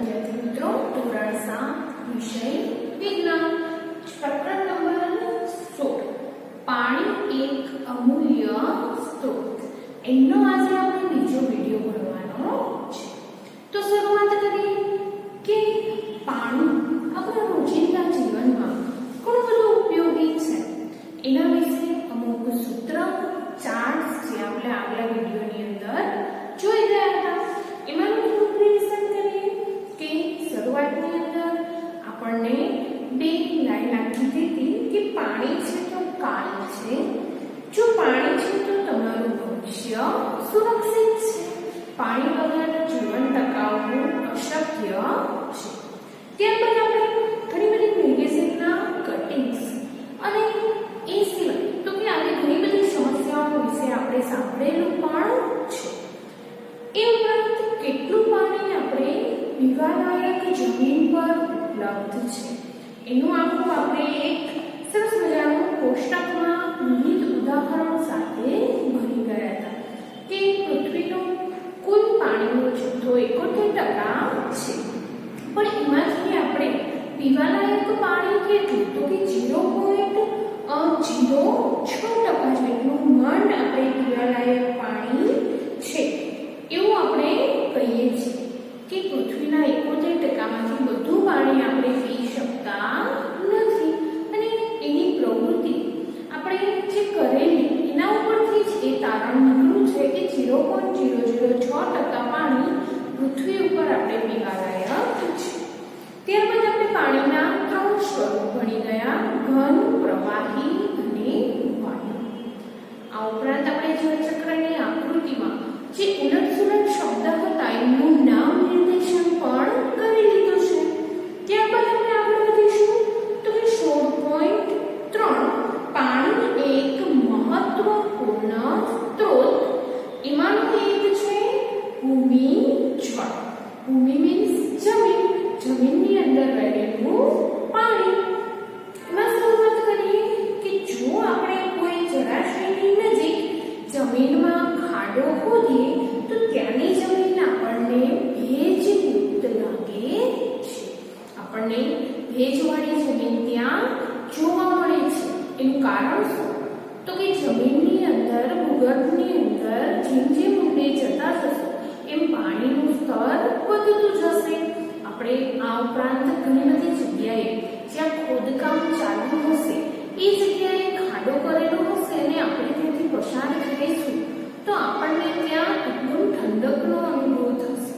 વિદ્યાર્થી મિત્રો, ધોરણ 7 વિષય વિજ્ઞાન, પ્રકરણ નંબર 16 પાણી એક અમૂલ્ય સ્ત્રોત, એનો આજે આપણે બીજો વિડિયો ભણવાનો છે। તો શરૂઆત કરીએ કે પાણી આપણા રોજિંદા જીવનમાં ઘણું બધું ઉપયોગી છે। એના વિશે અમુક સૂત્ર ચાર્ટ્સ જે આપણે આગલા વિડિયોની અંદર જોઈ ગયા હતા, એમાંનું થોડું રિવિઝન કરીએ કે શરૂઆતની અંદર આપણને બે લાઈન આપી દીધી કે પાણી છે તો કાળ છે, જો પાણી છે તો તમારું ભવિષ્ય સુરક્ષિત છે, પાણી વગર જીવન ટકાવવું અશક્ય છે। ત્યારબાદ આપણે ઘણી બધી મેગેઝિનના કટિંગ્સ અને એ સિવાય તો કે આવી ઘણી બધી સમસ્યાઓ વિશે આપણે સાંભળેલું પણ છે। એ ઉપરાંત કેટલું પાણી આપણે પીવાલાયક જમીન પર ઉપલબ્ધ છે એનું આખું આપણે એક સરસ મજાનું કોષ્ટકમાં વિવિધ ઉદાહરણો સાથે ભણી ગયા હતા કે પૃથ્વીનો કુલ પાણીનો જથ્થો 71% છે, પણ એમાંથી આપણે પીવાલાયક પાણી કેટલું તો કે 0.06% જેટલું માંડ આપણે પીવાલાયક પાણી છે એવું આપણે કહીએ છીએ કે પૃથ્વીના 71%માંથી બધું પાણી આપણે પી શકતા નથી, અને એની પ્રવૃત્તિ આપણે જે કરેલી એના ઉપરથી જ એ તારણ નીકળ્યું છે કે 0.006% પાણી પૃથ્વી ઉપર આપણે પીવાલાયક છે। ત્યારબાદ આપણે પાણીના 3 સ્વરૂપ ભણી ગયા, ઘન, પ્રવાહી અને વાયુ। આ ઉપરાંત આપણે જળચક્રની આકૃતિમાં જે ઉલટ-સુલટ શબ્દ હતા એનું નામ નિર્દેશન પણ કરી લીધું છે। ત્યારબાદ આપણે આગળ વધીશું તો કે 16.3 પાણી એક મહત્વપૂર્ણ સ્ત્રોત, એમાંનું એક છે ભૂમિજળ। ભૂમિ મીન્સ જમીન, જમીનની અંદર રહેલું પાણી। એમાં શરૂઆત કરીએ કે જો આપણે કોઈ જળાશયની નજીક જમીનમાં ખાડો ખોદીએ તો ત્યાંની જમીન આપણને ભેજયુક્ત લાગે છે, આપણને ભેજવાળી જમીન ત્યાં જોવા મળે છે। એનું કારણ શું તો કે જમીનની અંદર, ભૂગર્ભની અંદર જેમ જેમ ઊંડે જતા જશો એમ પાણીનું સ્તર વધતું જશે। આપણે આ ઉપરાંત ઘણી બધી જગ્યાએ જ્યાં ખોદકામ ચાલુ હશે એ જગ્યાએ ખાડો કરેલો હશે અને આપણે ત્યાંથી પસાર થઈશું તો આપણને ત્યાં એકદમ ઠંડકનો અનુભવ થશે,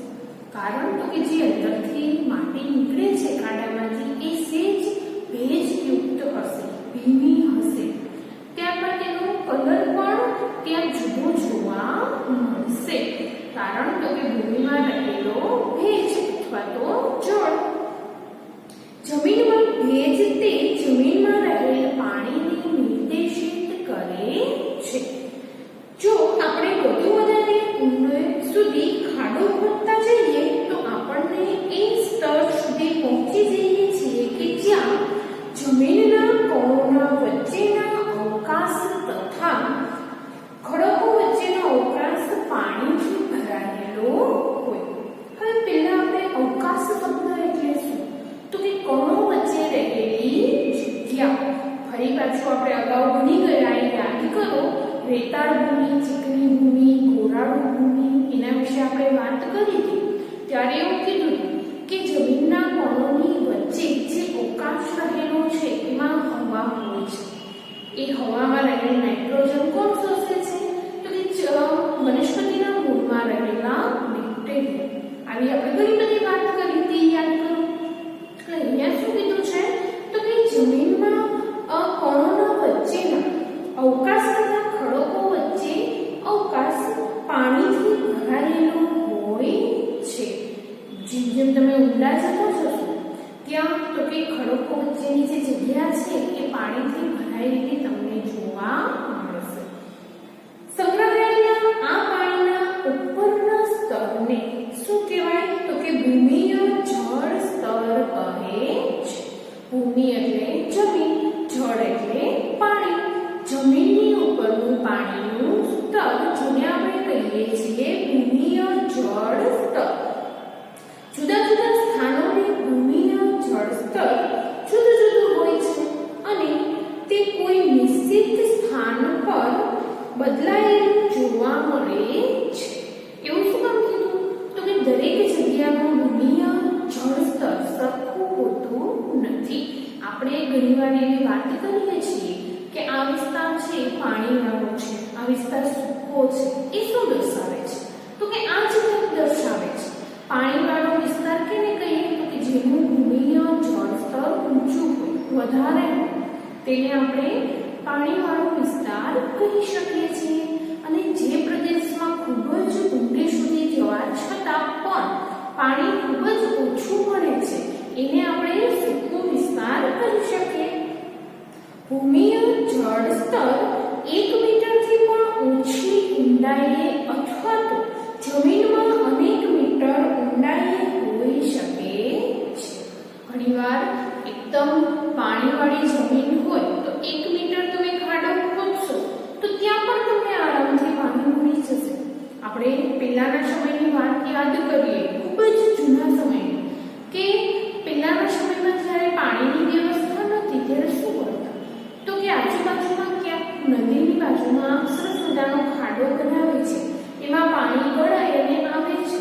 કારણ તો કે જે અંદરથી માટી નીકળે છે ખાડામાંથી એ સેજ ભેજયુક્ત હશે, ભીની હશે। ત્યારબાદ તેનો કલર પણ ત્યાં જુદો જોવા મળશે, કારણ તો કે ભૂમિમાં રહેલો ભેજ અથવા તો જળ। જમીનમાં ભેજ તે જમીનમાં રહેલ પાણીને નિર્દેશિત કરે છે। જો આપણે વધુ વધારે ઊંડે સુધી ખાડો ખોદતા જઈએ તો આપણને એ સ્તર સુધી પહોંચી જઈએ છીએ કે જ્યાં જમીનના કણોના વચ્ચેના અવકાશ તથા ખડકો વચ્ચેનો અવકાશ પાણીથી ભરાયેલો હોય। હવે પહેલા આપણે અવકાશ શબ્દ એટલે શું તો કે કણો વચ્ચે રહેલી જગ્યા। ફરી પાછું આપણે અગાઉ ભણી ગયા એ યાદ કરો, રેતાળ ભૂમિ, ચીકણી ભૂમિ, ગોરાળુ ભૂમિ, એના વિશે આપણે વાત કરી હતી ત્યારે એવું કીધું કે જમીનના કણોની વચ્ચે જે અવકાશ રહેલો છે એમાં હવા હોય છે, એ હવામાં રહેલ નાઇટ્રોજન કોણ શોષે છે તો કે વનસ્પતિના મૂળમાં રહેલા બેક્ટેરિયા। આવી આપણે ઘણી બધી વાત કરી હતી, યાદ કરો। એટલે અહીંયા શું કીધું છે તો કે જમીનમાં કણોના વચ્ચેના અવકાશ તથા ખડકો વચ્ચે અવકાશ પાણીથી ભરાયેલો હોય છે। જેમ જેમ તમે ઊંડા જતા જશો ત્યાં તો કે ખડકો વચ્ચેની જે જગ્યા છે એ પાણીથી ભરાયેલી તમને જોવા મળશે। સંગ્રહાયેલા આ પાણીના ઉપરના સ્તરને શું કહેવાય તો કે ભૂમિય જળ સ્તર કહે છે। ભૂમિ એટલે જમીન, જળ એટલે પાણી, જમીનની ઉપરનું પાણીનું સ્તર જેને આપણે કહીએ છીએ ભૂમિય જળ સ્તર। જુદા જુદા સ્થાન આપણે ઘણીવાર એવી વાત કરીએ છીએ કે આ વિસ્તાર છે એ પાણીવાળો છે, આ વિસ્તાર સૂકો છે. એ શું દર્શાવે છે? તો કે આ જ દર્શાવે છે. પાણીવાળો વિસ્તાર કેને કહીએ? તો કે જેનું ભૂમિય જળ સ્તર ઊંચું હોય, વધારે હોય, તેને આપણે પાણીવાળો વિસ્તાર કહી શકીએ છીએ. અને જે પ્રદેશમાં ખૂબ જ ઊંડે સુધી જવા છતાં પણ પાણી ખૂબ જ ઓછું મળે છે એને આપણે સૂકો વિસ્તાર કહી શકીએ. ભૂમિય જળ સ્તર 1 મીટરથી પણ ઓછી ઊંડાઈએ અથવા તો જમીનમાં અનેક મીટર ઊંડાઈએ હોઈ શકે છે. ઘણીવાર એકદમ પાણીવાળી જમીન હોય તો 1 મીટર તમે ખાડો ખોદશો તો ત્યાં પણ તમને આરામથી પાણી મળી જશે. આપણે પહેલાના સમયની વાત યાદ કરીએ, ખૂબ જ જૂના સમયની, કે પહેલાના સમયમાં જ્યારે પાણીની વ્યવસ્થા નહોતી ત્યારે શું કરતા? તો કે આજુબાજુમાં ક્યાંક નદીની બાજુમાં સરસ મજાનો ખાડો બનાવે છે, એમાં પાણી ગળાય અને આવે છે.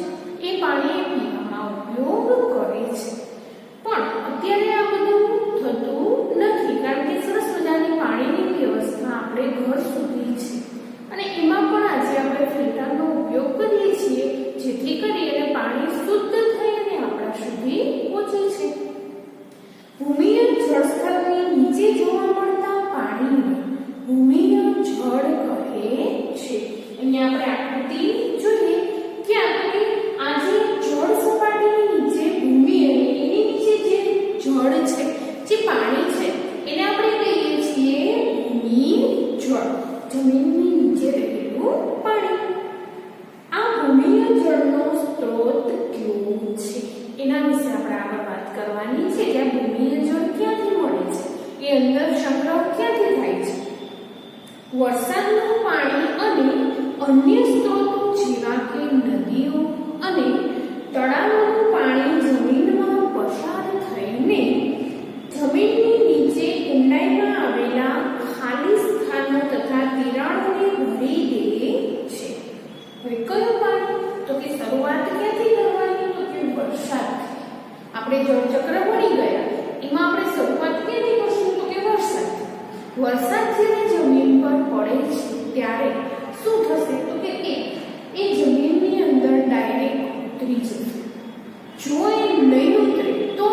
એ પાણી પીવામાં ઉપયોગ કરે છે. પણ અત્યારે આ બધું થતું નથી, કારણ કે સરસ મજાની પાણીની વ્યવસ્થા આપણે ઘર સુધી છે અને એમાં પણ આજે આપણે ફિલ્ટરનો ઉપયોગ કરીએ છીએ, જેથી કરીને પાણી શુદ્ધ થઈ અને આપણા સુધી પહોંચે છે. ભૂમિય જળસ્તરની નીચે જોવા મળતા પાણીને ભૂમિય જળ કહે છે. અહીંયા આપણે આકૃતિ જોઈએ કે આપણે આ જે જળ સપાટીની નીચે ભૂમિ અને એની નીચે જે જળ છે, જે પાણી છે, એને આપણે કહીએ છીએ ભૂમિજળ. જમીનની નીચે રહેલું પાણી. આ ભૂમિય જળનો સ્ત્રોત કયો છે એના વિશે આપણે આગળ વાત કરવાની છે. કે આ ભૂમિય જળ ક્યાંથી મળે છે, એ અંદર સંગ્રહ ક્યાંથી થાય છે? વરસાદનું પાણી અને અન્ય સ્ત્રોતો જેવા કે નદીઓ અને તળાવોનું પાણી જમીનમાં પસાર થઈને જમીનની નીચે ઊંડાઈમાં આવેલા ખાલી સ્થાનો તથા તિરાડોને ભરી દે છે. હવે કયું પાણી? તો કે શરૂઆત ક્યાંથી કરવાની? તો કે વરસાદથી. આપણે જળચક્ર ભણી ગયા, એમાં આપણે શરૂઆત ક્યાંથી કરશું? તો કે વરસાદથી. વરસાદ જ્યારે જમીન પર પડે છે ત્યારે શું થશે? તો કે એ જમીનની અંદર ડાયરેક્ટ ઉતરી જશે. જો એ નહીં ઉતરે તો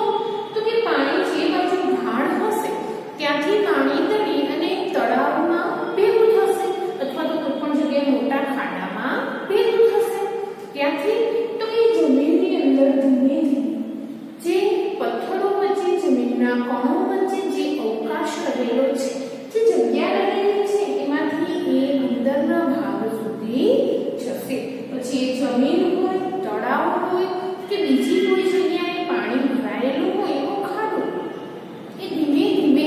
કે પાણી જે બાજુ ઢાળ હશે ત્યાંથી પાણી તળી અને તળાવમાં ભેગું થશે અથવા તો કોઈ પણ જગ્યાએ મોટા ખાડામાં ભેગું થશે. ત્યાંથી તો એ જમીનની અંદર ધીમે ધીમે જે પથ્થરો વચ્ચે, જમીનના કણો વચ્ચે જે અવકાશ રહેલો છે, જે જગ્યા રહેલી છે, એમાંથી એ અંદરના ભાગ સુધી જશે. પછી એ જમીન હોય, તળાવ હોય કે બીજી કોઈ જગ્યાએ પાણી ભરાયેલું હોય એવો ખાડો, એ ધીમે ધીમે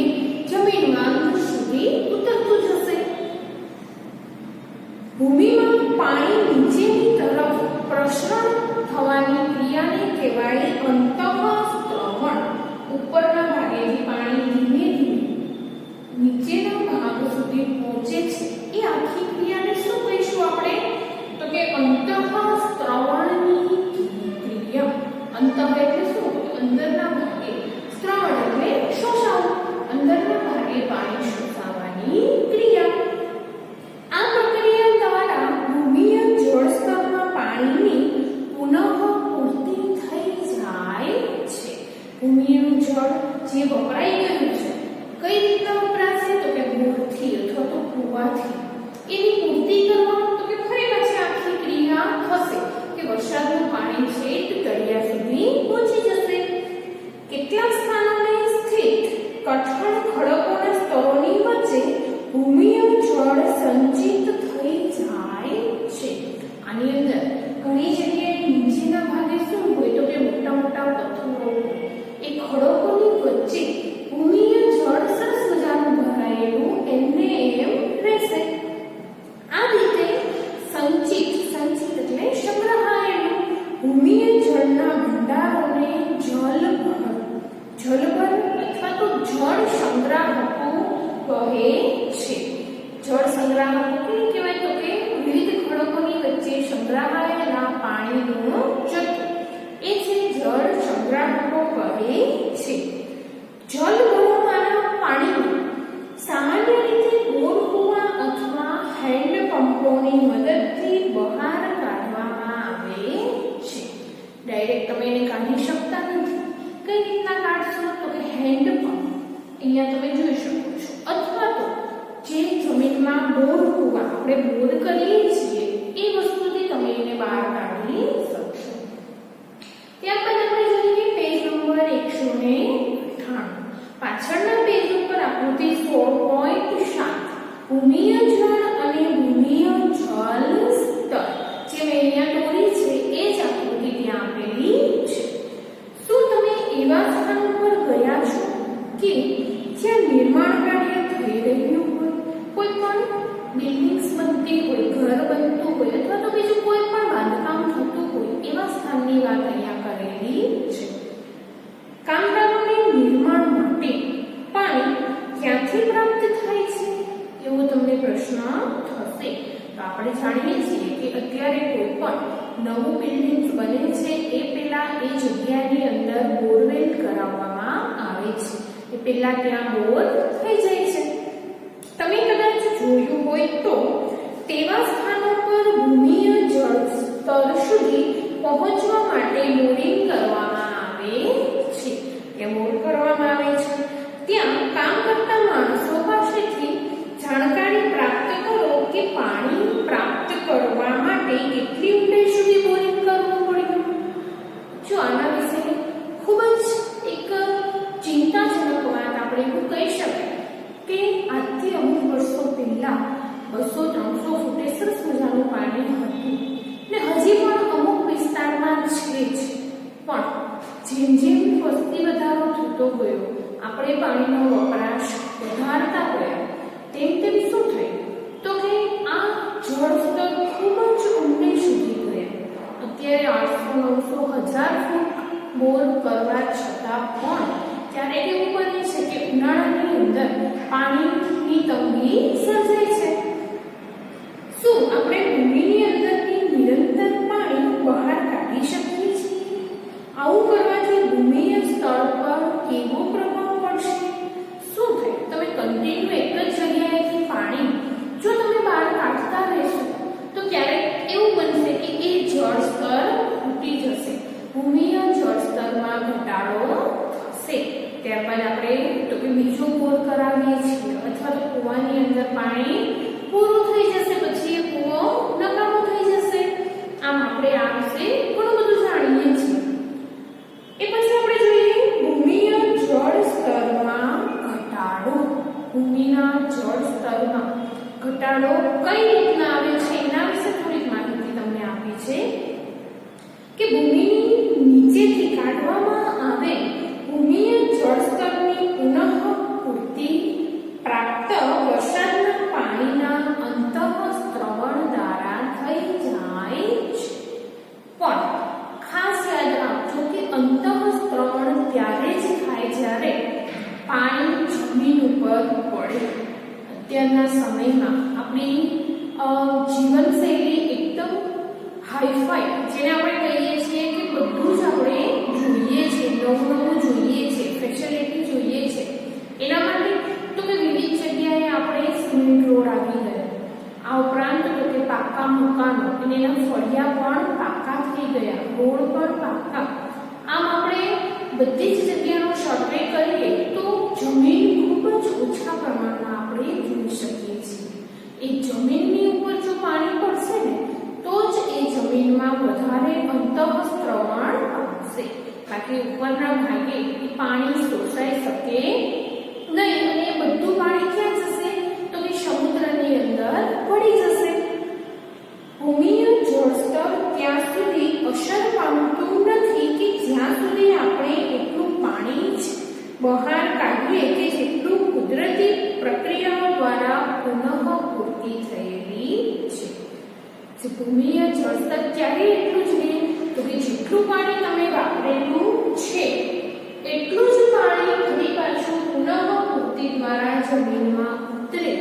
જમીનમાં અંદર સુધી ઉતરતું જશે. ભૂમિમાં પાણી નીચેની તરફ પ્રસરણ થવાની ક્રિયાને કહેવાય અંતઃસ્ત્રવણ. ઉપરના ભાગેથી પાણી ધીમે ધીમે નીચેના ભાગ સુધી પહોંચે છે, એ આખી ક્રિયાને શું કહીશું આપણે? તો કે અંતઃસ્ત્રવણની ક્રિયા. અંતઃ એટલે શું? અંદરના ભાગે. સ્ત્રવણ એટલે શોષાવું. અંદરના ભાગે પાણી શોષાવાની ક્રિયા. આ પ્રક્રિયા દ્વારા ભૂમિય જળસ્તરમાં પાણીની પુનઃપૂર્તિ થઈ જાય છે. ભૂમિનું જળ જે વપરાઈ ગયું છે, કઈ રીતના વપરાશે? તો કે બોરથી અથવા તો કૂવાથી. એની પૂર્તિ કરવા તો કે ફરી પાછી આખી ક્રિયા થશે કે વરસાદનું પાણી છેક તળિયા સુધી પહોંચી જશે. કેટલાક સ્થાનોને સ્થિત કઠણ ખડકોના સ્તરોની વચ્ચે ભૂમિય જળ સંચિત થઈ જાય છે. આની અંદર ઘણી જગ્યાએ નીચેના ભાગે શું હોય? તો કે મોટા મોટા પથ્થરો હોય. એ ખડકોની વચ્ચે ભૂમિય જળ સરસ મજાનું ભરાયેલું એમને એમ રહેશે. આ રીતે સંચિત એટલે સંગ્રહાયેલું ભૂમિય જળના ભંડારોને જલભર અથવા તો જળ સંગ્રાહકો કહે છે. જળ સંગ્રાહકો કેમ કહેવાય? તો કે વિવિધ ખડકોની વચ્ચે સંગ્રહાયેલા પાણીનો જથ્થો, એ છે જળ સંગ્રાહકો કહે છે. જલ ભરવામાં મદદથી બહાર કાઢવામાં આવે છે. ડાયરેક્ટ તમે એને કાઢી શકતા નથી. કઈ રીતના કાઢશો? તો કે હેન્ડ પંપ અહીંયા તમે જોઈ શકો છો, અથવા તો જે જમીનમાં બોર કૂવા આપણે બોર કરીએ છીએ એ વસ્તુથી તમે એને બહાર કાઢી શકશો. ત્યારબાદ આપણે જોઈએ પેજ નંબર 198. પાછળના પેજ ઉપર આકૃતિ 16.7 ભૂમિય જળ અને ભૂમિય જળ સ્તર જે મેં અહીંયા દોરી છે એ જ આકૃતિ ત્યાં આપેલી છે. શું તમે એવા સ્થાન પર ગયા છો કે જ્યાં નિર્માણ કાર્ય થઈ રહ્યું હોય, કોઈ પણ બિલ્ડિંગ્સ બનતી હોય, ઘર બનતું હોય અથવા તો બીજું કોઈ પણ બાંધકામ થતું હોય એવા સ્થાનની વાત અહીંયા કરેલી છે. કામદારોને નિર્માણ માટે પાણી ક્યાંથી પ્રાપ્ત થાય છે એવો તમને પ્રશ્ન થશે. તો આપણે જાણીએ છીએ કે અત્યારે કોઈ પણ નવું બિલ્ડિંગ બને છે એ પહેલા એ જગ્યાની અંદર બોરવેલ કરાવવામાં આવે છે. એ પહેલા ત્યાં બોર થઈ જાય છે. તમે કદાચ જોયું હોય તો તેવા સ્થાનો પર ભૂમિય જળ સ્તર સુધી પહોંચવા માટે બોરિંગ કરવામાં આવે છે. ત્યાં બોર કરવામાં આવે છે. ત્યાં કામ કરતા માણસો પાસેથી જાણકારી પ્રાપ્ત કરો કે પાણી પ્રાપ્ત કરવા માટે કેટલી ઊંડાઈ સુધી બોરિંગ કરવું પડે. જો આના વિશે ખૂબ જ એક ચિંતાજનક વાત આપણે એવું કહી શકાય કે આજથી અમુક વર્ષો પહેલા 200-300 ફૂટે સરસ મજાનું પાણી હતું ને હજી પણ અમુક વિસ્તારમાં છે જ. પણ જેમ જેમ વસ્તી વધારો થતો ગયો, આપણે પાણીનો વપરાશ વધારતા ગયા, તેમ તેમ શું થયું તો કે આ જળ સ્તર ખૂબ જ ઊંડે સુધી ગયા. અત્યારે 800-900-1000 ફૂટ બોર કરવા છતાં પણ ત્યારે એવું બને છે કે ઉનાળાની અંદર પાણીની તંગી સર્જાય છે. શું આપણે ભૂમિની અંદરથી નિરંતર પાણી બહાર કાઢી શકીએ છીએ? આવું કરવાથી ભૂમિય સ્તર પર કેવો પ્રભાવ પડશે? શું થાય? તમે કન્ટિન્યુ એક જ જગ્યાએથી પાણી જો તમે બહાર કાઢતા રહેશો તો ક્યારેક એવું બનશે કે એ જળ સ્તર તૂટી જશે, ભૂમિય જળ સ્તરમાં ઘટાડો થશે. ત્યારબાદ આપણે તો કે બીજો બોર કરાવીએ છીએ અથવા તો કૂવાની અંદર પાણી પૂરું થઈ જશે, પછી એ કૂવો નકામો થઈ જશે. આમ આપણે આ વિશે ઘણું બધું જાણીએ છીએ. એ પછી આપણે જોઈએ ભૂમિય જળ સ્તરમાં ઘટાડો. ભૂમિના જળ સ્તરમાં ઘટાડો કઈ રીતના આવે છે એના વિશે થોડીક માહિતી તમને આપી છે કે ભૂમિની નીચેથી કાઢવામાં આવે ભૂમિય જળ સ્તરની પુનઃપૂર્તિ પ્રાપ્ત વરસાદના પાણીના અંતઃસ્ત્રવણ દ્વારા થઈ જાય છે. પણ ખાસ યાદ રાખજો કે અંતઃસ્ત્રવણ ત્યારે જ થાય જ્યારે પાણી જમીન ઉપર પડે. અત્યારના સમયમાં આપણી જીવનશૈલી એકદમ હાઈફાઈ, જેને આપણે કહીએ છીએ કે બધું જ આપણે જોઈએ છે, નવું જોઈએ છે, ફેસિલિટી જોઈએ છે. એના માટે તો કે વિવિધ જગ્યાએ આપણે સિમેન્ટ રોડ આવી ગયા. આ ઉપરાંત તો કે પાકા મકાનો અને એના ફળિયા પણ પાકા થઈ ગયા, રોડ પણ પાકા. આમ આપણે બધી જ જગ્યાનો સર્વે કરીએ તો જમીન ખૂબ જ ઓછા પ્રમાણમાં આપણે જોઈ શકીએ છીએ. એ જમીનની ઉપર જો પાણી પડશે ને તો જ એ જમીનમાં વધારે અંતઃસ્ત્રવણ આવશે. બાકી ઉપરના ભાગે એ પાણી શોષાઈ શકે નહીં અને એ બધું પાણી ક્યાં જશે તો કે સમુદ્રની અંદર પડી જશે. ભૂમિય જળસ્તર ત્યાં સુધી અસર પામતું નથી કે જ્યાં સુધી આપણે એટલું પાણી જ બહાર કાઢીએ કે જેટલું કુદરતી પ્રક્રિયાઓ દ્વારા પુનઃપૂર્તિ થયેલી છે. જે ભૂમિય જળસ્તર ક્યારે એટલું જ રહે તો કે જેટલું પાણી તમે વાપરેલું છે એટલું જ પાણી ફરી પાછું પુનઃપૂર્તિ દ્વારા જમીનમાં ઉતરે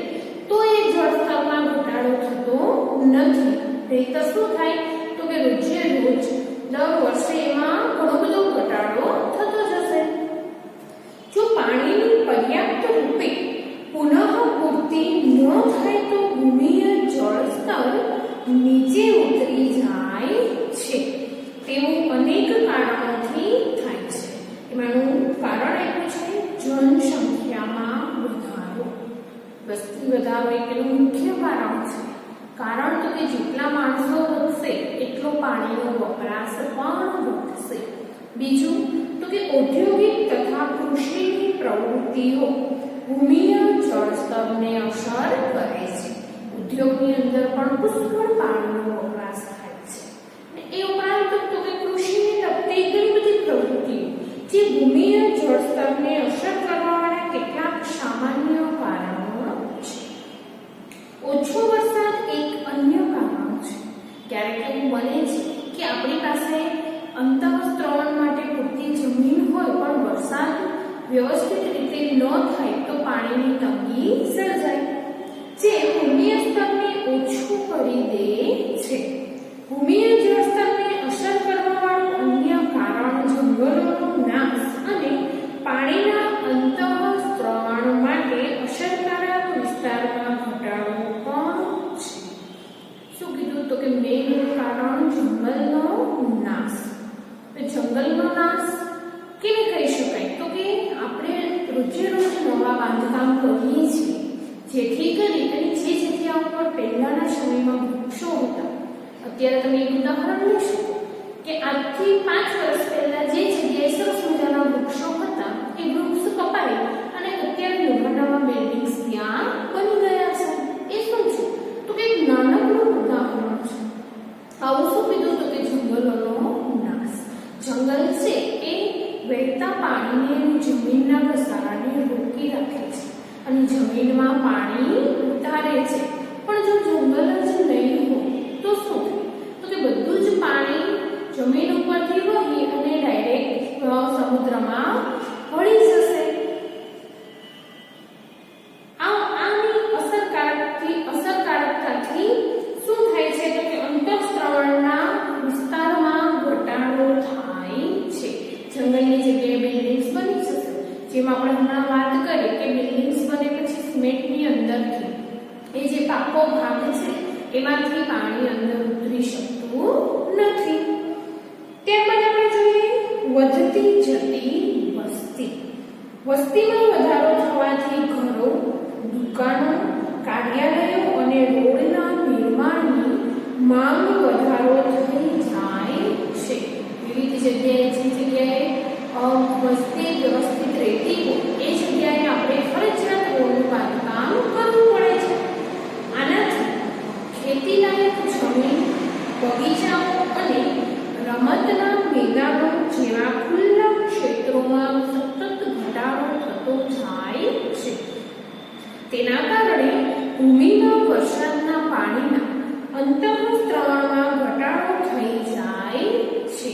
તો એ જળસ્તરમાં ઘટાડો થતો નથી. નહીંતર શું થાય તો કે રોજે રોજ દર વર્ષે એમાં ઘણો બધો ઘટાડો થતો જશે. જો પાણીની પર્યાપ્ત રૂપે પુનઃપૂર્તિ ન થાય તો ભૂમિય જળ સ્તર નીચે ઉતરી જાય છે. તેવું અનેક કારણોથી થાય છે. એમાંનું કારણ આપ્યું છે જનસંખ્યામાં વધારો. વસ્તી વધારો એક એનું મુખ્ય કારણ છે. કારણ તો કે જેટલા માણસો વધશે એટલો પાણીનો વપરાશ પણ વધશે. બીજું તો કે ઔદ્યોગિક તથા કૃષિની પ્રવૃત્તિઓ ભૂમિય જળસ્તરને અસર કરે છે. ઉદ્યોગની અંદર પણ પુષ્કળ પાણીનો વપરાશ થાય છે. એ ઉપરાંત તો કે કૃષિને લગતી ઘણી બધી પ્રવૃત્તિઓ જે ભૂમિય જળસ્તરને અસર કરવાવાળા કેટલાક સામાન્ય કારણો છે. ઓછો વરસાદ એક અન્ય કારણ છે. ક્યારેક એવું બને છે કે આપણી પાસે અંતઃસ્ત્રવણ માટે પૂરતી જમીન હોય પણ વરસાદ વ્યવસ્થિત રીતે ન થાય તો પાણીની તંગી સર્જાય, જે ભૂમિય સ્તરને ઓછું કરી દે છે. ભૂમિય જળસ્તરને અસર કરવાવાળું અન્ય કારણ જંગલોનો નાશ અને પાણીના અંતઃસ્ત્રવણ માટે અસરકારક વિસ્તારમાં ઘટાડો પણ છે. શું કીધું તો કે મેઇન કારણ જંગલનો નાશ. જંગલનો નાશ કેને કહી શકાય તો કે આપણે રોજે રોજ નવા બાંધકામ કરીએ છીએ જેથી કરી અને જે જગ્યા ઉપર પહેલાના સમયમાં વૃક્ષો હતા, અત્યારે તમે એક ઉદાહરણ લઈ શકો કે આજથી 5 વર્ષ પહેલા જે જગ્યાએ સરસ મજાના વૃક્ષો હતા એ વૃક્ષ કપાઈ અને અત્યારે નવા બિલ્ડિંગ્સ ત્યાં બની ગયા છે. એ શું છે તો કે નાનકડું ઉદાહરણ છે. આવું શું કીધું તો કે જંગલોનો નાશ. જંગલ છે એ વહેતા પાણીને જમીનના ઘસારાને રોકી રાખે છે અને જમીનમાં પાણી ઉતારે છે. પણ જો જંગલ જ નહીં હોય તો શું થાય તો કે બધું જ પાણી જમીન ઉપરથી વહી અને ડાયરેક્ટ સમુદ્રમાં ભળી જશે. આની અસરકારકતાથી શું થાય છે તો કે અંતઃસ્ત્રવણના વિસ્તારમાં ઘટાડો થાય છે. જંગલની જગ્યાએ બિલ્ડિંગ્સ બની જશે, જેમાં આપણે હમણાં વાત કરી કે બિલ્ડિંગ્સ બને પછી સિમેન્ટની અંદરથી એ જે પાકો ભાગ છે એમાંથી પાણી અંદર ઉતરી શકતું નથી. ત્યારબાદ આપણે જોઈએ વધતી જતી વસ્તી. વસ્તીમાં વધારો થવાથી ઘરો, દુકાનો, કાર્યાલયો અને રોડના નિર્માણની માંગ વધારો થઈ જાય છે. વિવિધ જગ્યાએ જે જગ્યાએ વસ્તી વ્યવસ્થિત રહેતી હોય એ જગ્યાએ આપણે ફરજિયાત રોડનું બાંધકામ કરવું પડે છે. આનાથી ખેતીલાયક જમીન, બગીચાઓ અને રમતના મેદાનો જેવા ખુલ્લા ક્ષેત્રોમાં સતત ઘટાડો થતો જાય છે. તેના કારણે ભૂમિના વરસાદના પાણીના અંતઃસ્ત્રવણમાં ઘટાડો થઈ જાય છે.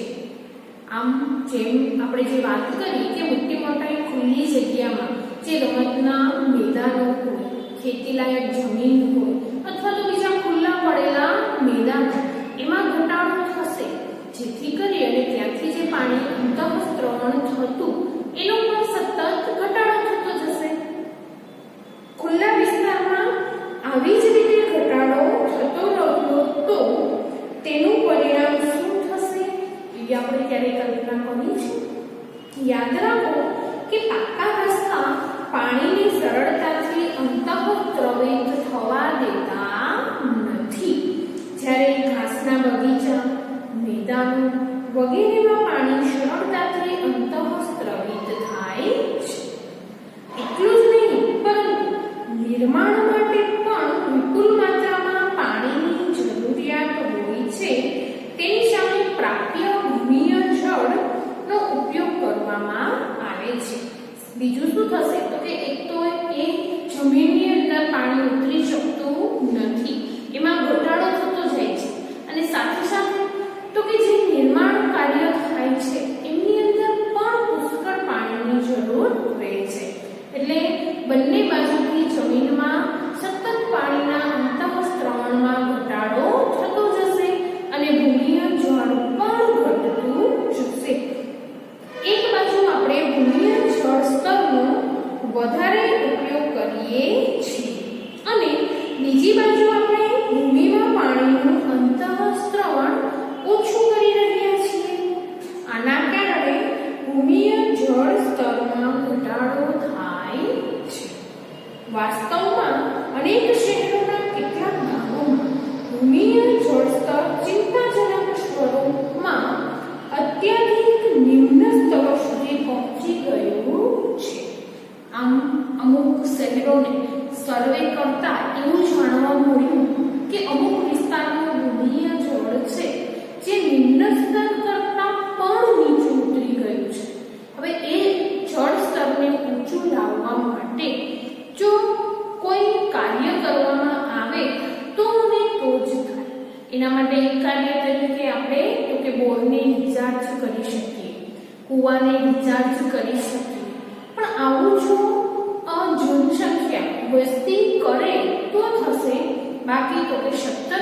આમ જેમ આપણે જે વાત કરી કે મોટી મોટી ખુલ્લી જગ્યામાં જે રમતના મેદાનો હોય, ખેતીલાયક જમીન હોય અથવા તો બીજા ખુલ્લા પડેલા મેદાનો એમાં ઘટાડો થશે, જેથી કરી અને ત્યાંથી જે પાણી અંતઃસ્ત્રવણ થતું એનો પણ સતત ઘટાડો થતો જશે. ખુલ્લા વિસ્તારમાં આવી જ રીતે ઘટાડો થતો રહ્યો તો તેનું પરિણામ શું થશે એ આપણે ક્યારે કલ્પના કરી છે? યાદ રાખો કે પાકા રસ્તા પાણીને સરળતાથી અંતઃસ્ત્રવિત થવા દેતા નથી. જ્યારે ઘાસના બગીચા, મેદાનો વગેરેમાં પાણી સરળતાથી અંતઃસ્ત્રવિત થાય છે. એટલું જ નહીં પરંતુ નિર્માણ માટે પણ વિપુલ માત્રામાં પાણીની જરૂરિયાત હોય છે. તેની સામે પ્રાપ્ય ભૂમિય જળનો ઉપયોગ કરવામાં આવે છે. બીજું શું થશે તો કે એક તો એ જમીનની અંદર પાણી ઉતરી શકતું નથી, એમાં ઘટાડો થતો જાય છે. અને સાથે સાથે તો કે જે નિર્માણ કાર્ય થાય છે એમની અંદર પણ પુષ્કળ પાણીની જરૂર રહે છે. એટલે બંને બાજુથી જમીનમાં સતત પાણીના અંતઃસ્ત્રવણમાં ઘટાડો થતો જશે અને ભૂમિય જળ પણ ઘટતું જશે. એક બાજુ આપણે ભૂમિય જળ સ્તરનો વધારે ઉપયોગ કરીએ છીએ અને બીજી એના માટે એક કાર્ય તરીકે આપણે તો કે બોરને રિચાર્જ કરી શકીએ, કૂવાને રિચાર્જ કરી શકીએ. પણ આવું જો જનસંખ્યા વસ્તી કરે તો થશે, બાકી તો કે સતત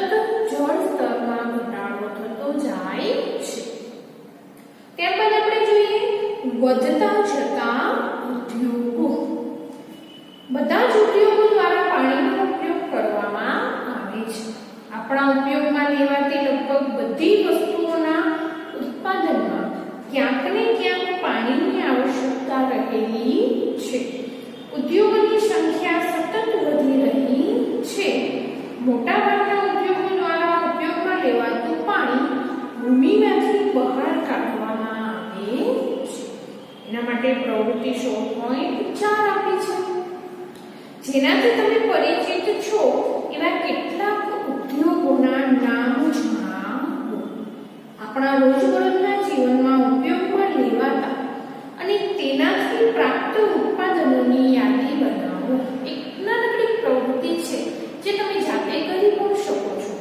જળ સ્તરમાં ઘટાડો થતો જાય છે. ત્યારબાદ આપણે જોઈએ વધતા જતા ઉદ્યોગો. બધા જ ઉદ્યોગો દ્વારા પાણીનો ઉપયોગ કરવામાં આવે છે. આપણા ઉપયોગમાં લેવાતી લગભગ બધી વસ્તુઓના ઉત્પાદનમાં ક્યાંક ને ક્યાંક પાણીની આવશ્યકતા રહેલી છે. ઉદ્યોગોની સંખ્યા સતત વધી રહી છે. મોટાભાગના ઉદ્યોગો દ્વારા ઉપયોગમાં લેવાતું પાણી ભૂમિમાંથી બહાર કાઢવામાં આવે છે. એના માટે પ્રવૃત્તિ 16.4 આપી છે. જેનાથી તમે પરિચિત છો એવા કેટલાક ઉદ્યોગોના નામ જણાવો. આપણા રોજબરોજના જીવનમાં ઉપયોગમાં લેવાતા અને તેનાથી પ્રાપ્ત ઉત્પાદનોની યાદી બનાવો. એક નાનકડી પ્રવૃત્તિ છે જે તમે જાતે કરી પણ શકો છો.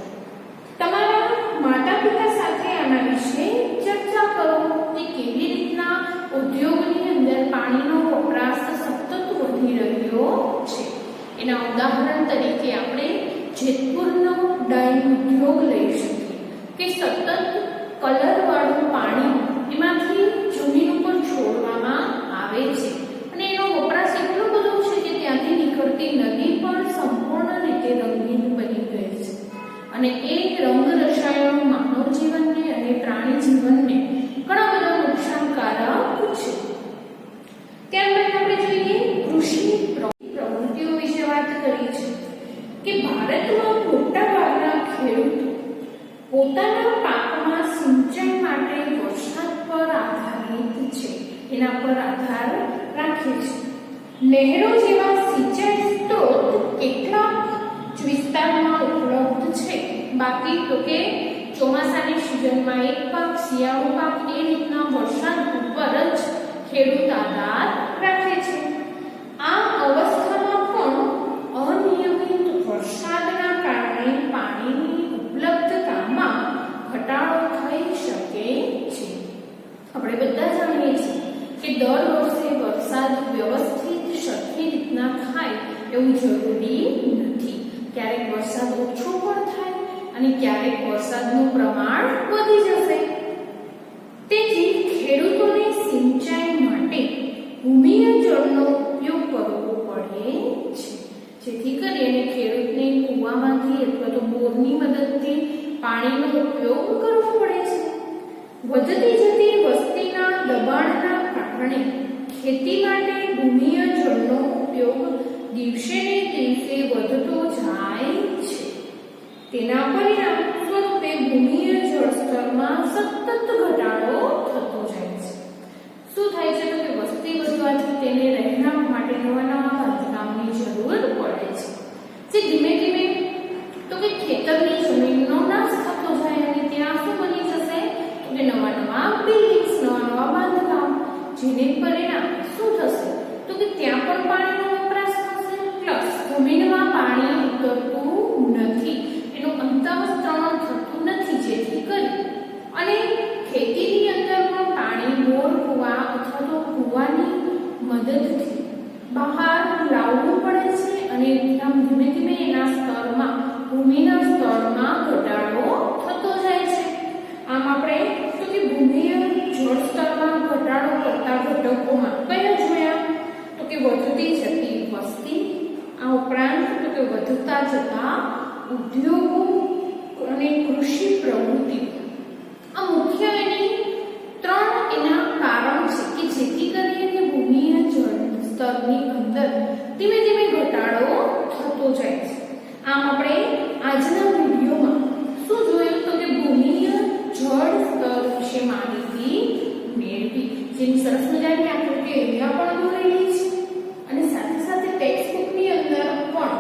તમારા માતા પિતા સાથે આના વિશે ચર્ચા કરો કે કેવી રીતના ઉદ્યોગની અંદર પાણીનો વપરાશ સતત વધી રહ્યો છે. એના ઉદાહરણ તરીકે આપણે જેતપુરનો ડાઇંગ ઉદ્યોગ લઈ શકીએ કે સતત કલરવાળું પાણી એમાંથી જમીન ઉપર છોડવામાં આવે છે અને એનો વપરાશ એટલો બધો છે કે ત્યાંથી નીકળતી નદી પણ સંપૂર્ણ રીતે રંગીન બની ગઈ છે અને એ રંગ રસાયણો માનવ જીવનને અને પ્રાણી જીવનને ઘણા બધા નુકસાનકારક છે. ત્યારબાદ આપણે જોઈએ કૃષિ પ્રવૃત્તિઓ વિશે વાત કરી છે કે ભારતમાં મોટાભાગના ખેડૂતો પોતાના પાકમાં સિંચાઈ માટે વરસાદ પર આધારિત છે, એના પર આધાર રાખે છે. નહેરો જેવા સિંચાઈ સ્ત્રોત કેટલાક વિસ્તારમાં ઉપલબ્ધ છે, બાકી તો કે ચોમાસાની સિઝનમાં એક પાક, શિયાળુ પાક, એ રીતના વરસાદ ઉપર જ ખેડૂત આધાર રાખે છે. આ અવસ્થામાં પણ અનિયમિત વરસાદના કારણે પાણીની ઉપલબ્ધતામાં ઘટાડો થઈ શકે છે. આપણે બધા જાણીએ છીએ કે દર વર્ષે વરસાદ વ્યવસ્થિત સરખી રીતના થાય એવું જરૂરી નથી. ક્યારેક વરસાદ ઓછો પણ થાય અને ક્યારેક વરસાદનું પ્રમાણ વધી જશે. તેથી ખેડૂતોને સિંચાઈ માટે ભૂમિય જળનો ઉપયોગ કરવો પડે છે, જેથી કરીને ખેડૂતને કૂવામાંથી અથવા તો બોરની મદદથી પાણીનો ઉપયોગ કરવો પડે છે. વધતી જતી વસ્તીના દબાણના કારણે ખેતી માટે ભૂમિય જળનો ઉપયોગ દિવસે ને દિવસે વધતો જાય છે. તેના પરિણામ સ્વરૂપે ભૂમિય જળ સ્તરમાં સતત ઘટાડો થતો જાય છે. શું થાય છે તો કે વસ્તી વધવાથી તેને રહેણાંક માટે નવા નવા બાંધકામની જરૂર પડે છે, જે ધીમે ધીમે તો કે ખેતરની જમીનનો નાશ થતો જાય અને ત્યાં શું બની જશે તો કે નવા નવા બિલ્ડિંગ્સ, નવા નવા બાંધકામ, જેને પરિણામ શું થશે તો કે ત્યાં પણ પાણીનો વપરાશ થશે, પ્લસ જમીનમાં પાણી ઉતરતું નથી, એનું અંતઃસ્ત્રણ થતું નથી, જેથી કરી અને ખેતીની અંદર પણ પાણી બોર, કૂવા અથવા તો કૂવાની મદદથી બહાર લાવવું પડે છે અને આમ ધીમે ધીમે એના સ્તરમાં, ભૂમિના સ્તરમાં ઘટાડો થતો જાય છે. આમ આપણે તો કે ભૂમિય જળ સ્તરમાં ઘટાડો કરતા ઘટકોમાં કયા જોયા તો કે વધતી જતી વસ્તી, આ ઉપરાંત તો કે વધતા જતા ઉદ્યોગો અને કૃષિ પ્રવૃત્તિ. આ મુખ્ય એની ત્રણ એના કારણ છે કે જેથી કરીને ભૂમિય જળ સ્તરની અંદર ધીમે ધીમે ઘટાડો થતો જાય છે. આમ આપણે આજના વિડીયોમાં શું જોયું તો કે ભૂમિય જળ સ્તર વિશે માહિતી મેળવી, જેની સરસ મજાની આકૃતિ અહીંયા પણ દોરેલી છે અને સાથે સાથે ટેક્સ્ટબુકની અંદર પણ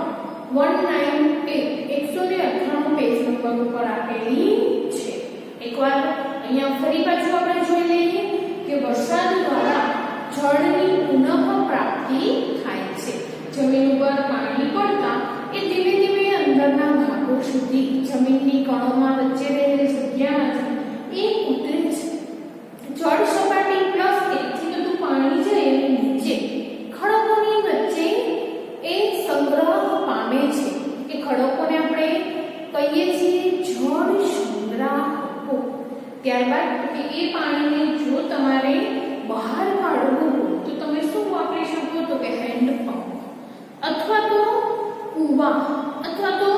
198 પેજ નંબર ઉપર આપેલી છે. એકવાર અહીંયા ફરી પાછું આપણે જોઈ લઈએ કે વરસાદ દ્વારા જળની પુનઃ પ્રાપ્તિ થાય છે. જમીન ઉપર પાણી પડતા એ ધીમે ધીમે અંદરના ભાગો સુધી જમીનની કણોમાં ત્યારબાદ કે એ પાણીને જો તમારે બહાર કાઢવું હોય તો તમે શું વાપરી શકો? તો કે હેન્ડ પંપ અથવા તો કૂવા અથવા તો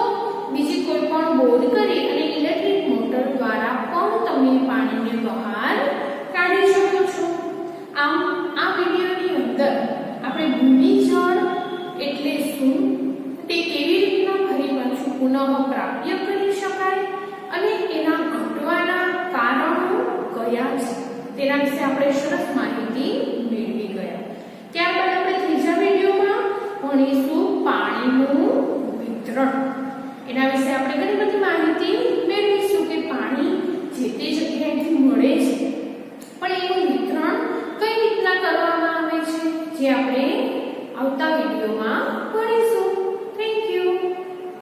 બીજી કોઈ પણ બોર કરી અને ઇલેક્ટ્રિક મોટર દ્વારા પણ તમે પાણીને બહાર કાઢી શકો છો. આમ આ વિડિયોની અંદર આપણે ભૂમિજળ એટલે શું, તે કેવી રીતના ફરી પાછું પુનઃ પ્રાપ્ય કરી શકાય અને એના ઘટવાના કારણો કયા છે તેના વિશે આપણે સરસ માહિતી મેળવી ગયા. ત્યારબાદ આપણે ત્રીજા વિડિયોમાં ભણીશું પાણીનું વિતરણ. એના વિશે આપણે ઘણી બધી માહિતી મેળવીશું કે પાણી જે તે જગ્યાએથી મળે છે પણ એનું વિતરણ કઈ રીતના કરવામાં આવે છે, જે આપણે આવતા વિડિયોમાં ભણીશું.